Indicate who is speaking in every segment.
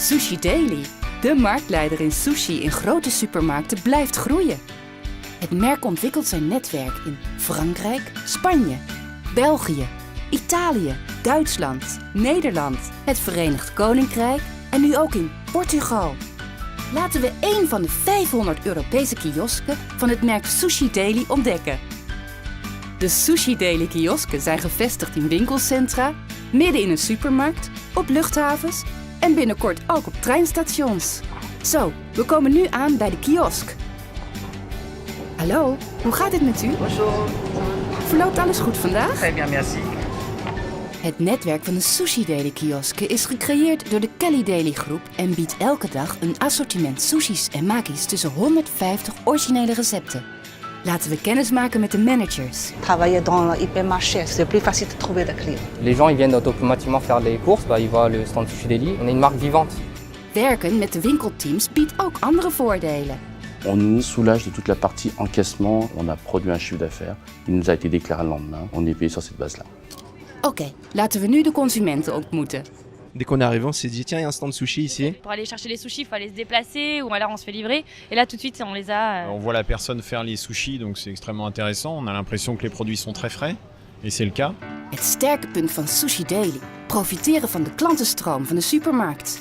Speaker 1: Sushi Daily, de marktleider in sushi in grote supermarkten, blijft groeien. Het merk ontwikkelt zijn netwerk in Frankrijk, Spanje, België, Italië, Duitsland, Nederland, het Verenigd Koninkrijk en nu ook in Portugal. Laten we één van de 500 Europese kiosken van het merk Sushi Daily ontdekken. De Sushi Daily kiosken zijn gevestigd in winkelcentra, midden in een supermarkt, op luchthavens en binnenkort ook op treinstations. Zo, we komen nu aan bij de kiosk. Hallo, hoe gaat het met u?
Speaker 2: Bonjour.
Speaker 1: Verloopt alles goed vandaag?
Speaker 2: Très bien, merci.
Speaker 1: Het netwerk van de Sushi Daily kiosken is gecreëerd door de Kelly Daily groep en biedt elke dag een assortiment sushis en makis tussen 150 originele recepten. Laten we kennis maken met de managers.
Speaker 3: Travailler dans l'hypermarché, c'est plus facile de trouver des clients.
Speaker 4: Les gens ils viennent automatiquement faire les courses, ils voient le stand Sushi Daily. On est une marque vivante.
Speaker 1: Werken met de winkelteams biedt ook andere voordelen.
Speaker 5: On nous soulage de toute la partie encaissement. On a produit un chiffre d'affaires. Il nous a été déclaré le lendemain. On est payé sur cette base-là.
Speaker 1: Oké, laten we nu de consumenten ontmoeten.
Speaker 6: Dès qu'on est arrivé, on s'est dit tiens, il y a un stand sushi ici.
Speaker 7: Pour aller chercher les sushis, il fallait se déplacer ou alors on se fait livrer. Et là, tout de suite, on les a.
Speaker 8: On voit la personne faire les sushis, donc c'est extrêmement intéressant. On a l'impression que les produits sont très frais, et c'est le cas.
Speaker 1: Het sterke punt van Sushi Daily: profiteren van de klantenstroom van de supermarkt.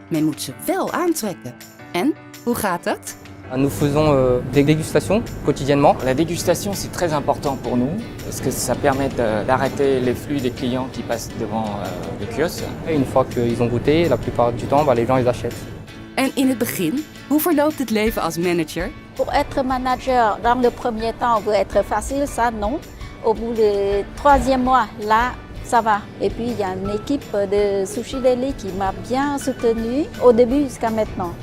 Speaker 1: Men moet ze wel aantrekken. En, hoe gaat dat?
Speaker 4: Nous faisons des dégustations quotidiennement.
Speaker 9: La dégustation, c'est très important pour nous parce que ça permet d'arrêter les flux des clients qui passent devant le kiosque.
Speaker 4: Et une fois qu'ils ont goûté, la plupart du temps, les gens ils achètent.
Speaker 1: En in het begin, hoe verloopt het leven als manager?
Speaker 10: Pour être manager, dans le premier temps, on veut être facile, ça non. Au bout du 3e mois, là, ça va. Et puis, il y a une équipe de Sushi Daily qui m'a bien soutenue au début jusqu'à maintenant.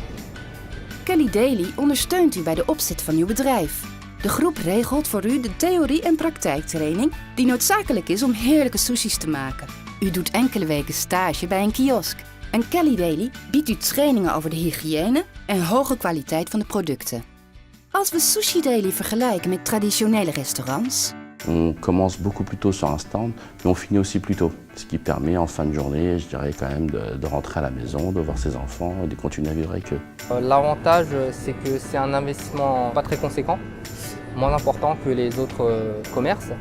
Speaker 1: Kelly Daily ondersteunt u bij de opzet van uw bedrijf. De groep regelt voor u de theorie- en praktijktraining die noodzakelijk is om heerlijke sushis te maken. U doet enkele weken stage bij een kiosk. En Kelly Daily biedt u trainingen over de hygiëne en hoge kwaliteit van de producten. Als we Sushi Daily vergelijken met traditionele restaurants...
Speaker 5: On commence beaucoup plus tôt sur un stand, mais on finit aussi plus tôt. Ce qui permet en fin de journée, je dirais quand même, de rentrer à la maison, de voir ses enfants et de continuer à vivre avec eux.
Speaker 4: L'avantage, c'est que c'est un investissement pas très conséquent, moins important que les autres commerces.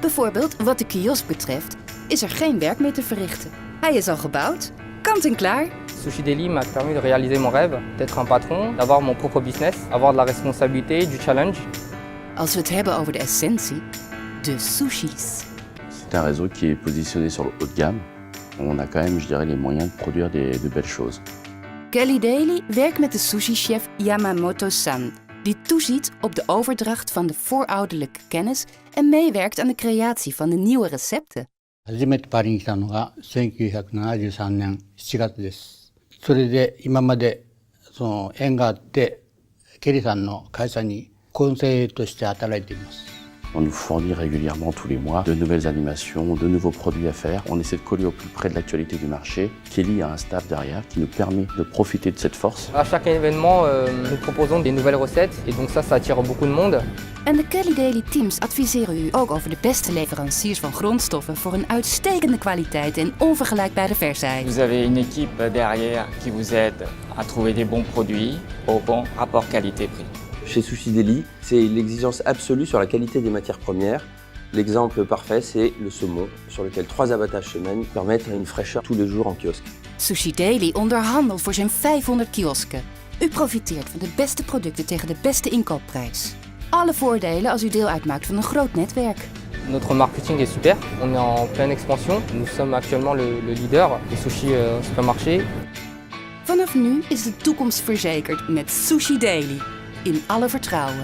Speaker 1: Bijvoorbeeld, wat de kiosk betreft, is er geen werk meer te verrichten. Hij is al gebouwd, kant en klaar.
Speaker 4: Sushi Daily m'a permis de réaliser mon rêve, d'être un patron, d'avoir mon propre business, avoir de la responsabilité, du challenge.
Speaker 1: Als we het hebben over de essentie, de sushis.
Speaker 5: C'est un réseau qui est positionné sur le haut de gamme. On a quand même, je dirais, les moyens de produire de belles choses.
Speaker 1: Kelly Daily werkt met de sushi-chef Yamamoto-san, die toeziet op de overdracht van de voorouderlijke kennis en meewerkt aan de creatie van de nieuwe recepten.
Speaker 11: 初めてパリに来たのが1973年7月です。それで今まで縁があってケリーさんの会社にコンセとして働いています。
Speaker 5: On nous fournit régulièrement tous les mois de nouvelles animations, de nouveaux produits à faire. On essaie de coller au plus près de l'actualité du marché. Kelly a un staff derrière qui nous permet de profiter de cette force.
Speaker 4: À chaque événement, nous proposons des nouvelles recettes et donc ça attire beaucoup de monde.
Speaker 1: En de Kelly Daily teams adviseren u ook over de beste leveranciers van grondstoffen voor een uitstekende kwaliteit en onvergelijkbare versheid.
Speaker 9: Vous avez une équipe derrière qui vous aide à trouver des bons produits au bon rapport qualité-prix.
Speaker 12: Chez Sushi Daily, c'est l'exigence absolue sur la qualité des matières premières. L'exemple parfait, c'est le saumon, sur lequel 3 abattages semaine permettent une fraîcheur tous les jours en kiosque.
Speaker 1: Sushi Daily onderhandelt voor zijn 500 kiosken. U profiteert van de beste producten tegen de beste inkoopprijs. Alle voordelen als u deel uitmaakt van een groot netwerk.
Speaker 4: Notre marketing est super, on est en pleine expansion. Nous sommes actuellement le leader des sushi supermarchés.
Speaker 1: Vanaf nu is de toekomst verzekerd met Sushi Daily. In alle vertrouwen.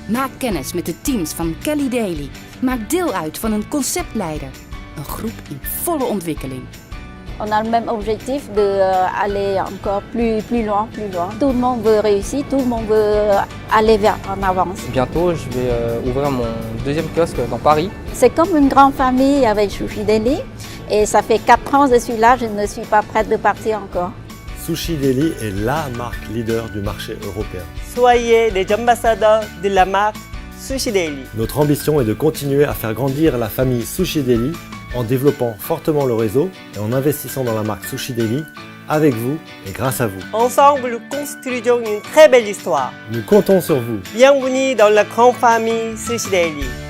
Speaker 1: Maak kennis met de teams van Kelly Daily. Maak deel uit van een conceptleider. Een groep in volle ontwikkeling.
Speaker 10: On a le même objectif d'aller encore plus loin, plus loin. Tout le monde veut réussir, tout le monde veut aller vers en avance.
Speaker 4: Bientôt, je vais ouvrir mon 2e kiosque dans Paris.
Speaker 10: C'est comme une grande famille avec Sushi Daily. Et ça fait 4 ans que je suis là, je ne suis pas prête de partir encore.
Speaker 13: Sushi Daily est la marque leader du marché européen.
Speaker 2: Soyez les ambassadeurs de la marque Sushi Daily.
Speaker 13: Notre ambition est de continuer à faire grandir la famille Sushi Daily en développant fortement le réseau et en investissant dans la marque Sushi Daily avec vous et grâce à vous.
Speaker 2: Ensemble, nous construisons une très belle histoire.
Speaker 13: Nous comptons sur vous.
Speaker 2: Bienvenue dans la grande famille Sushi Daily.